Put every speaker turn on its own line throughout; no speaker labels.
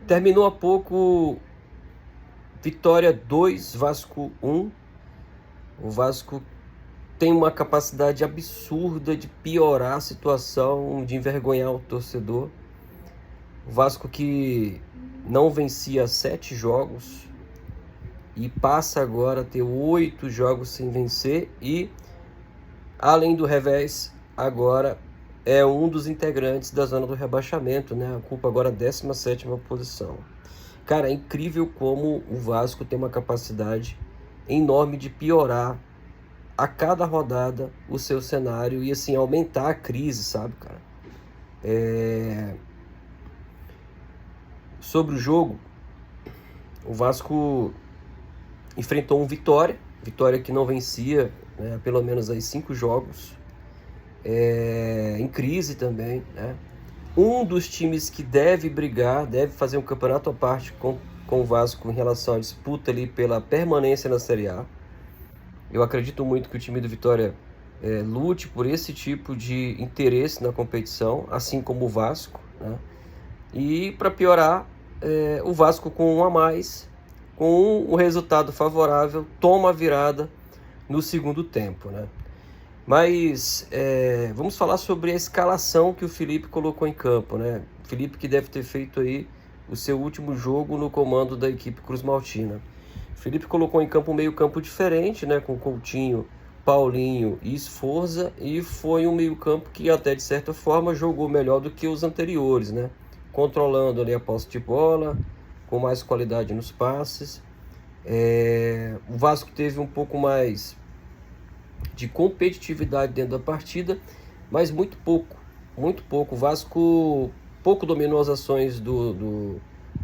Terminou há pouco, Vitória 2, Vasco 1. O Vasco tem uma capacidade absurda de piorar a situação, de envergonhar o torcedor. O Vasco que não vencia 7 jogos e passa agora a ter 8 jogos sem vencer e, além do revés, agora é um dos integrantes da zona do rebaixamento, né? Ocupa agora a 17ª posição. Cara, é incrível como o Vasco tem uma capacidade enorme de piorar a cada rodada o seu cenário e, assim, aumentar a crise, sabe, cara? Sobre o jogo, o Vasco enfrentou um Vitória que não vencia, né, pelo menos aí 5 jogos, em crise também, né? Um dos times que deve brigar, deve fazer um campeonato à parte com o Vasco em relação à disputa ali pela permanência na Série A. Eu acredito muito que o time do Vitória lute por esse tipo de interesse na competição, assim como o Vasco, né? E para piorar, o Vasco com um a mais, com um resultado favorável, toma a virada no segundo tempo, né? Mas vamos falar sobre a escalação que o Felipe colocou em campo, né? Felipe que deve ter feito aí o seu último jogo no comando da equipe Cruz Maltina. Felipe colocou em campo um meio-campo diferente, né? Com Coutinho, Paulinho e Sforza, e foi um meio-campo que até de certa forma jogou melhor do que os anteriores, né? Controlando ali a posse de bola, com mais qualidade nos passes. O Vasco teve um pouco mais de competitividade dentro da partida, mas muito pouco. O Vasco pouco dominou as ações do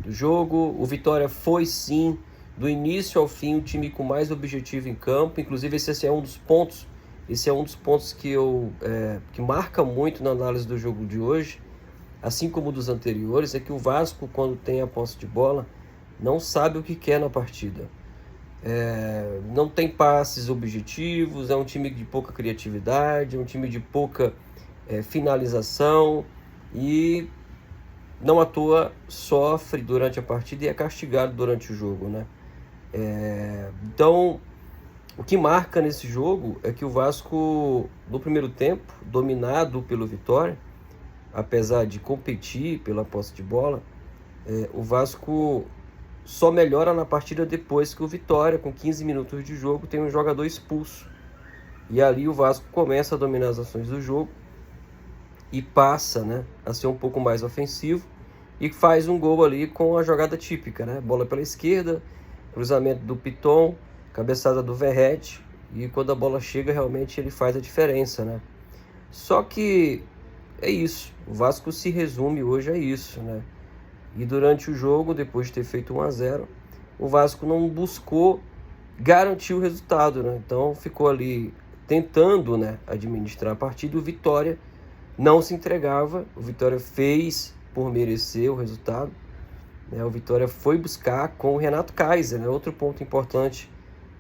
jogo. O Vitória foi sim, do início ao fim, o time com mais objetivo em campo. Inclusive esse é um dos pontos que marca muito na análise do jogo de hoje, assim como dos anteriores, é que o Vasco, quando tem a posse de bola, não sabe o que quer na partida. Não tem passes objetivos, é um time de pouca criatividade, é um time de pouca finalização e não à toa sofre durante a partida e é castigado durante o jogo, né? Então, o que marca nesse jogo é que o Vasco, no primeiro tempo, dominado pelo Vitória, apesar de competir pela posse de bola, o Vasco só melhora na partida depois que o Vitória, com 15 minutos de jogo, tem um jogador expulso. E ali o Vasco começa a dominar as ações do jogo e passa, né, a ser um pouco mais ofensivo e faz um gol ali com a jogada típica, né? Bola pela esquerda, cruzamento do Piton, cabeçada do Verratti, e quando a bola chega realmente ele faz a diferença, né? Só que é isso, o Vasco se resume hoje a isso, né? E durante o jogo, depois de ter feito 1-0, o Vasco não buscou garantir o resultado, né? Então ficou ali tentando, né, administrar a partida. O Vitória não se entregava, o Vitória fez por merecer o resultado, né? O Vitória foi buscar com o Renato Kaiser, né? Outro ponto importante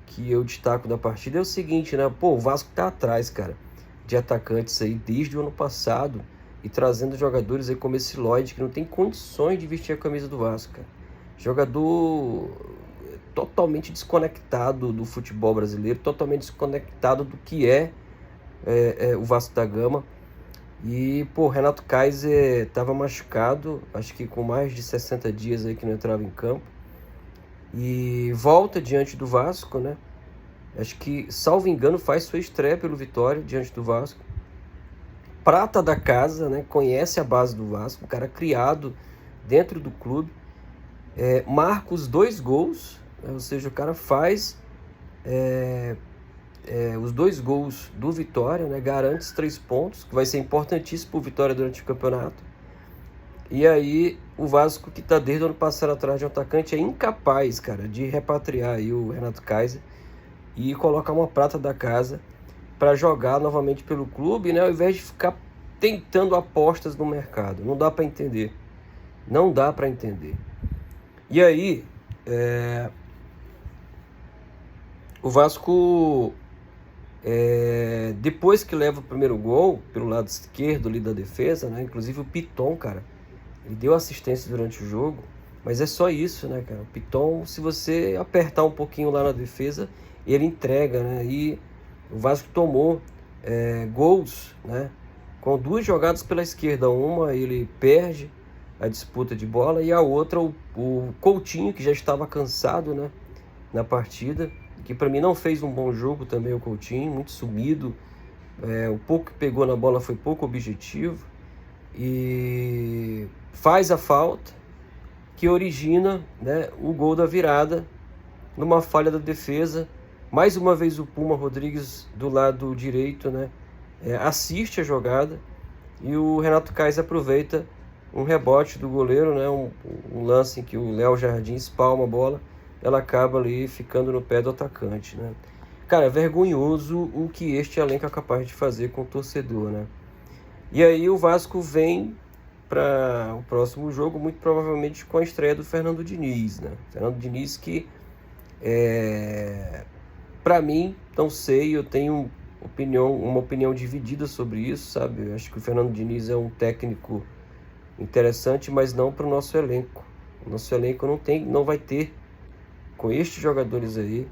que eu destaco da partida é o seguinte, né? Pô, o Vasco tá atrás, cara, de atacantes aí desde o ano passado, e trazendo jogadores aí como esse Lloyd, que não tem condições de vestir a camisa do Vasco, cara. Jogador totalmente desconectado do futebol brasileiro, totalmente desconectado do que o Vasco da Gama. E, pô, Renato Kaiser estava machucado, acho que com mais de 60 dias aí que não entrava em campo. E volta diante do Vasco, né? Acho que, salvo engano, faz sua estreia pelo Vitória diante do Vasco. Prata da casa, né? Conhece a base do Vasco, um cara criado dentro do clube. Marca os 2 gols, né? Ou seja, o cara faz os 2 gols do Vitória, né? Garante os 3 pontos, que vai ser importantíssimo para o Vitória durante o campeonato. E aí o Vasco, que está desde o ano passado atrás de um atacante, é incapaz, cara, de repatriar aí o Renato Kaiser e colocar uma prata da casa para jogar novamente pelo clube, né, ao invés de ficar tentando apostas no mercado. Não dá para entender. Não dá para entender. E aí, o Vasco, depois que leva o primeiro gol, pelo lado esquerdo ali da defesa, né, inclusive o Piton, cara, ele deu assistência durante o jogo, mas é só isso, né, cara? O Piton, se você apertar um pouquinho lá na defesa, ele entrega, né? E o Vasco tomou gols, né? Com 2 jogadas pela esquerda. Uma ele perde a disputa de bola e a outra o Coutinho, que já estava cansado, né, na partida, que para mim não fez um bom jogo também o Coutinho, muito sumido. O pouco que pegou na bola foi pouco objetivo e faz a falta que origina, né, o gol da virada numa falha da defesa. Mais uma vez o Puma Rodrigues do lado direito, né, assiste a jogada e o Renato Kaiser aproveita um rebote do goleiro, né, um lance em que o Léo Jardim espalma a bola, ela acaba ali ficando no pé do atacante, né. Cara, é vergonhoso o que este elenco é capaz de fazer com o torcedor, né. E aí o Vasco vem para o próximo jogo, muito provavelmente com a estreia do Fernando Diniz, né? Fernando Diniz que, para mim, não sei, eu tenho uma opinião dividida sobre isso, sabe? Eu acho que o Fernando Diniz é um técnico interessante, mas não para o nosso elenco. O nosso elenco não vai ter, com estes jogadores aí,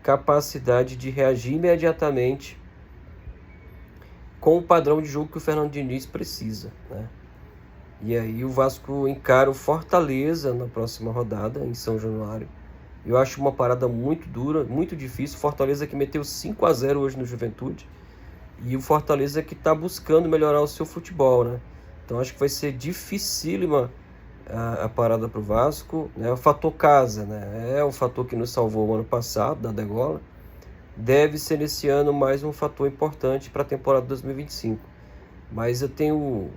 capacidade de reagir imediatamente com o padrão de jogo que o Fernando Diniz precisa, né? E aí o Vasco encara o Fortaleza na próxima rodada, em São Januário. Eu acho uma parada muito dura, muito difícil. Fortaleza que meteu 5-0 hoje no Juventude. E o Fortaleza que está buscando melhorar o seu futebol, né? Então acho que vai ser dificílima a parada para o Vasco, né? O fator casa, né? É o fator que nos salvou o ano passado, da degola. Deve ser nesse ano mais um fator importante para a temporada 2025. Mas eu tenho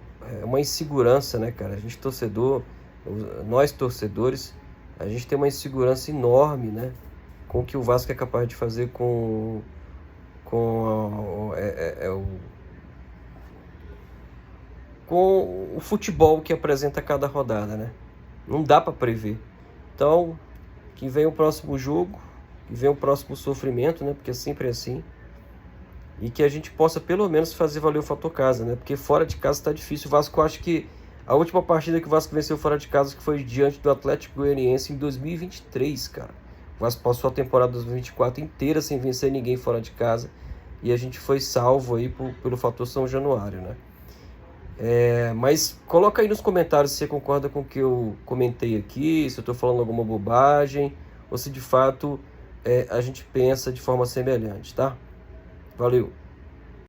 uma insegurança, né, cara? A gente torcedor, nós torcedores, a gente tem uma insegurança enorme, né, com o que o Vasco é capaz de fazer com o futebol que apresenta cada rodada, né? Não dá para prever. Então, que vem o próximo jogo, que vem o próximo sofrimento, né? Porque sempre é assim. E que a gente possa pelo menos fazer valer o fator casa, né? Porque fora de casa tá difícil. O Vasco, acho que a última partida que o Vasco venceu fora de casa que foi diante do Atlético Goianiense em 2023, cara. O Vasco passou a temporada 2024 inteira sem vencer ninguém fora de casa. E a gente foi salvo aí pelo fator São Januário, né? Mas coloca aí nos comentários se você concorda com o que eu comentei aqui, se eu tô falando alguma bobagem, ou se de fato a gente pensa de forma semelhante, tá? Valeu!